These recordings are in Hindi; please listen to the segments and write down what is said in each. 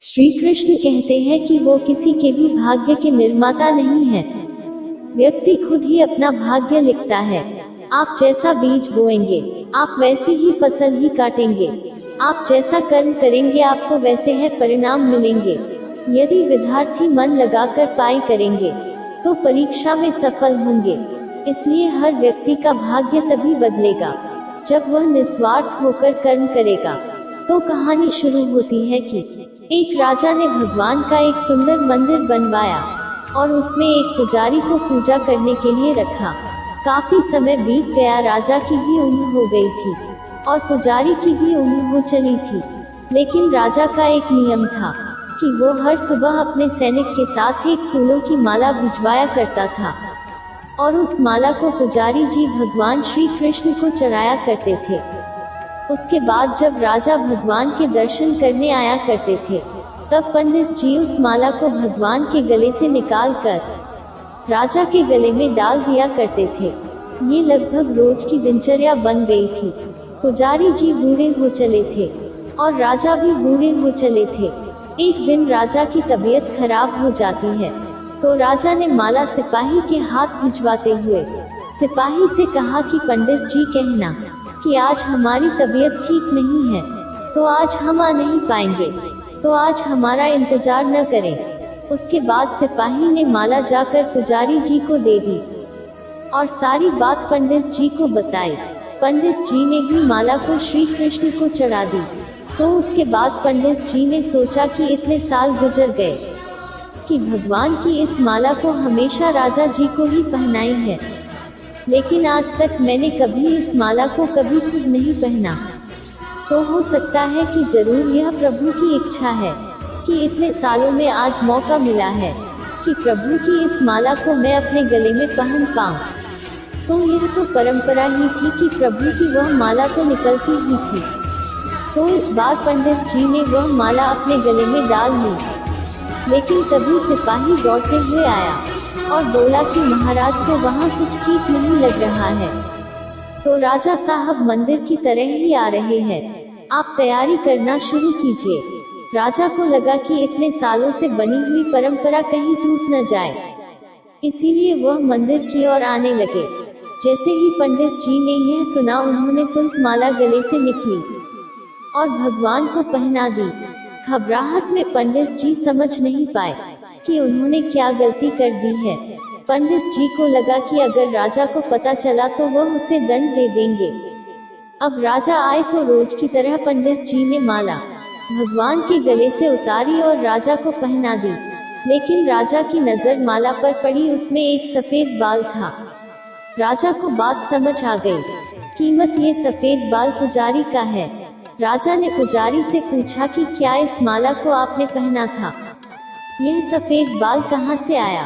श्री कृष्ण कहते हैं कि वो किसी के भी भाग्य के निर्माता नहीं है। व्यक्ति खुद ही अपना भाग्य लिखता है। आप जैसा बीज बोएंगे, आप वैसी ही फसल ही काटेंगे। आप जैसा कर्म करेंगे, आपको वैसे है परिणाम मिलेंगे। यदि विद्यार्थी मन लगाकर पढ़ाई करेंगे, तो परीक्षा में सफल होंगे। इसलिए हर व्यक्ति का भाग्य तभी बदलेगा, जब वह निस्वार्थ होकर कर्म करेगा। तो कहानी शुरू होती है कि एक राजा ने भगवान का एक सुंदर मंदिर बनवाया और उसमें एक पुजारी को पूजा करने के लिए रखा। काफी समय बीत गया, राजा की भी उम्र हो गई थी और पुजारी की भी उम्र हो चली थी। लेकिन राजा का एक नियम था कि वो हर सुबह अपने सैनिक के साथ एक फूलों की माला भिजवाया करता था और उस माला को पुजारी जी भगवान श्री कृष्ण को चढ़ाया करते थे। उसके बाद जब राजा भगवान के दर्शन करने आया करते थे, तब पंडित जी उस माला को भगवान के गले से निकालकर राजा के गले में डाल दिया करते थे। ये लगभग रोज की दिनचर्या बन गई थी। पुजारी जी बूढ़े हो चले थे और राजा भी बूढ़े हो चले थे। एक दिन राजा की तबीयत खराब हो जाती है, तो राजा ने माला सिपाही के हाथ भिजवाते हुए सिपाही से कहा कि पंडित जी कहना कि आज हमारी तबीयत ठीक नहीं है, तो आज हम आ नहीं पाएंगे, तो आज हमारा इंतजार न करें। उसके बाद सिपाही ने माला जाकर पुजारी जी को दे दी और सारी बात पंडित जी को बताई। पंडित जी ने भी माला को श्री कृष्ण को चढ़ा दी। तो उसके बाद पंडित जी ने सोचा कि इतने साल गुजर गए कि भगवान की इस माला को हमेशा राजा जी को ही पहनाई है, लेकिन आज तक मैंने कभी इस माला को कभी खुद नहीं पहना। तो हो सकता है कि जरूर यह प्रभु की इच्छा है कि इतने सालों में आज मौका मिला है कि प्रभु की इस माला को मैं अपने गले में पहन पाऊं। तो यह तो परंपरा ही थी कि प्रभु की वह माला तो निकलती ही थी। तो इस बार पंडित जी ने वह माला अपने गले में डाल ली। लेकिन तभी सिपाही दौड़ते हुए आया और बोला कि महाराज को वहाँ कुछ ठीक नहीं लग रहा है। तो राजा साहब मंदिर की तरह ही आ रहे हैं, आप तैयारी करना शुरू कीजिए। राजा को लगा कि इतने सालों से बनी हुई परंपरा कहीं टूट न जाए, इसीलिए वह मंदिर की ओर आने लगे। जैसे ही पंडित जी ने यह सुना, उन्होंने तुरंत माला गले से निकली और भगवान को पहना दी। घबराहट में पंडित जी समझ नहीं पाए कि उन्होंने क्या गलती कर दी है। पंडित जी को लगा कि अगर राजा को पता चला तो वह उसे दंड दे देंगे। अब राजा आए तो रोज की तरह पंडित जी ने माला भगवान के गले से उतारी और राजा को पहना दी। लेकिन राजा की नजर माला पर पड़ी, उसमें एक सफेद बाल था। राजा को बात समझ आ गई। कीमत ये सफेद बाल पुजारी का है। राजा ने पुजारी से पूछा कि क्या इस माला को आपने पहना था? यह सफेद बाल कहाँ से आया?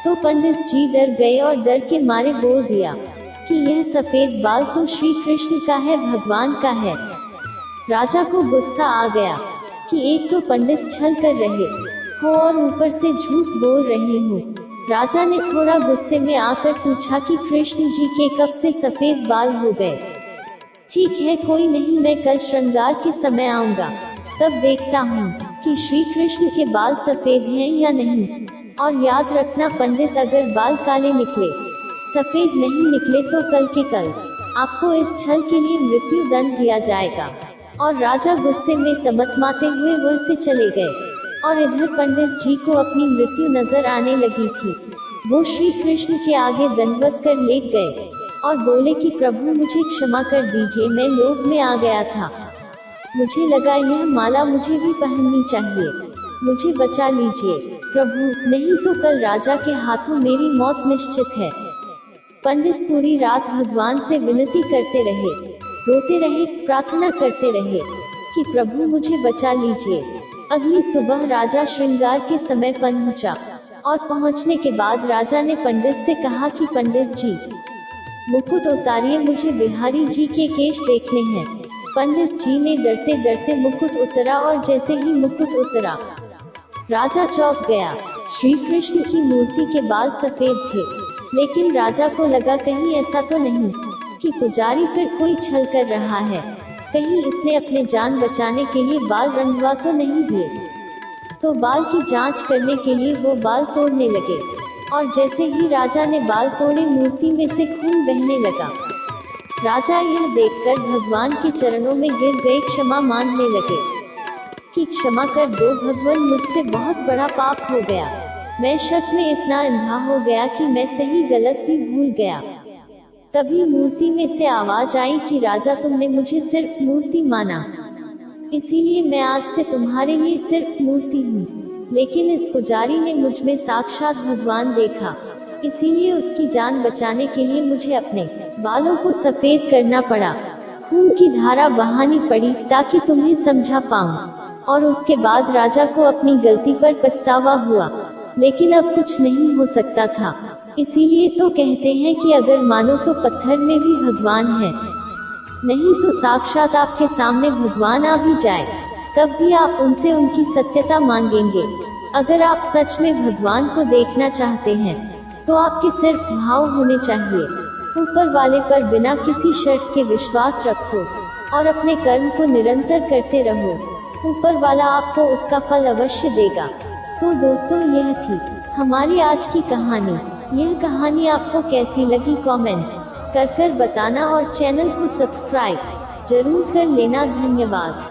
तो पंडित जी डर गए और डर के मारे बोल दिया कि यह सफेद बाल तो श्री कृष्ण का है, भगवान का है। राजा को गुस्सा आ गया कि एक तो पंडित छल कर रहे हो और ऊपर से झूठ बोल रहे हो। राजा ने थोड़ा गुस्से में आकर पूछा कि कृष्ण जी के कब से सफेद बाल हो गए? ठीक है, कोई नहीं, मैं कल श्रृंगार के समय आऊंगा, तब देखता हूँ कि श्री कृष्ण के बाल सफेद हैं या नहीं। और याद रखना पंडित, अगर बाल काले निकले, सफेद नहीं निकले, तो कल के कल आपको इस छल के लिए मृत्यु दंड दिया जाएगा। और राजा गुस्से में तमतमाते हुए वह से चले गए। और इधर पंडित जी को अपनी मृत्यु नजर आने लगी थी। वो श्री कृष्ण के आगे दंडवत कर लेट गए और बोले कि प्रभु मुझे क्षमा कर दीजिए, मैं लोभ में आ गया था। मुझे लगा यह माला मुझे भी पहननी चाहिए, मुझे बचा लीजिए प्रभु, नहीं तो कल राजा के हाथों मेरी मौत निश्चित है। पंडित पूरी रात भगवान से विनती करते रहे, रोते रहे, प्रार्थना करते रहे कि प्रभु मुझे बचा लीजिए। अगली सुबह राजा श्रृंगार के समय पहुंचा और पहुंचने के बाद राजा ने पंडित से कहा कि पंडित जी मुकुट उतारिए, मुझे बिहारी जी के केश देखने हैं। पंडित जी ने डरते डरते मुकुट उतरा और जैसे ही मुकुट उतरा, राजा चौंक गया। श्री कृष्ण की मूर्ति के बाल सफेद थे, लेकिन राजा को लगा कहीं ऐसा तो नहीं कि पुजारी फिर कोई छल कर रहा है, कहीं इसने अपने जान बचाने के लिए बाल रंगवा तो नहीं दिए। तो बाल की जांच करने के लिए वो बाल तोड़ने लगे, और जैसे ही राजा ने बाल तोड़े मूर्ति में से खून बहने लगा। राजा यह देखकर भगवान के चरणों में गिर गए, क्षमा मांगने लगे कि क्षमा कर दो भगवान, मुझसे बहुत बड़ा पाप हो गया। मैं शक में इतना अंधा हो गया कि मैं सही गलत भी भूल गया। तभी मूर्ति में से आवाज आई कि राजा, तुमने मुझे सिर्फ मूर्ति माना, इसीलिए मैं आज से तुम्हारे लिए सिर्फ मूर्ति हूँ। लेकिन इस पुजारी ने मुझ में साक्षात भगवान देखा, इसीलिए उसकी जान बचाने के लिए मुझे अपने बालों को सफेद करना पड़ा, खून की धारा बहानी पड़ी ताकि तुम्हें समझा पाऊं। और उसके बाद राजा को अपनी गलती पर पछतावा हुआ, लेकिन अब कुछ नहीं हो सकता था। इसीलिए तो कहते हैं कि अगर मानो तो पत्थर में भी भगवान है, नहीं तो साक्षात आपके सामने भगवान आ भी जाए, तब भी आप उनसे उनकी सत्यता मांगेंगे। अगर आप सच में भगवान को देखना चाहते हैं तो आपके सिर्फ भाव होने चाहिए। ऊपर वाले पर बिना किसी शर्त के विश्वास रखो और अपने कर्म को निरंतर करते रहो, ऊपर वाला आपको उसका फल अवश्य देगा। तो दोस्तों, यह थी हमारी आज की कहानी। यह कहानी आपको कैसी लगी कमेंट कर बताना और चैनल को सब्सक्राइब जरूर कर लेना। धन्यवाद।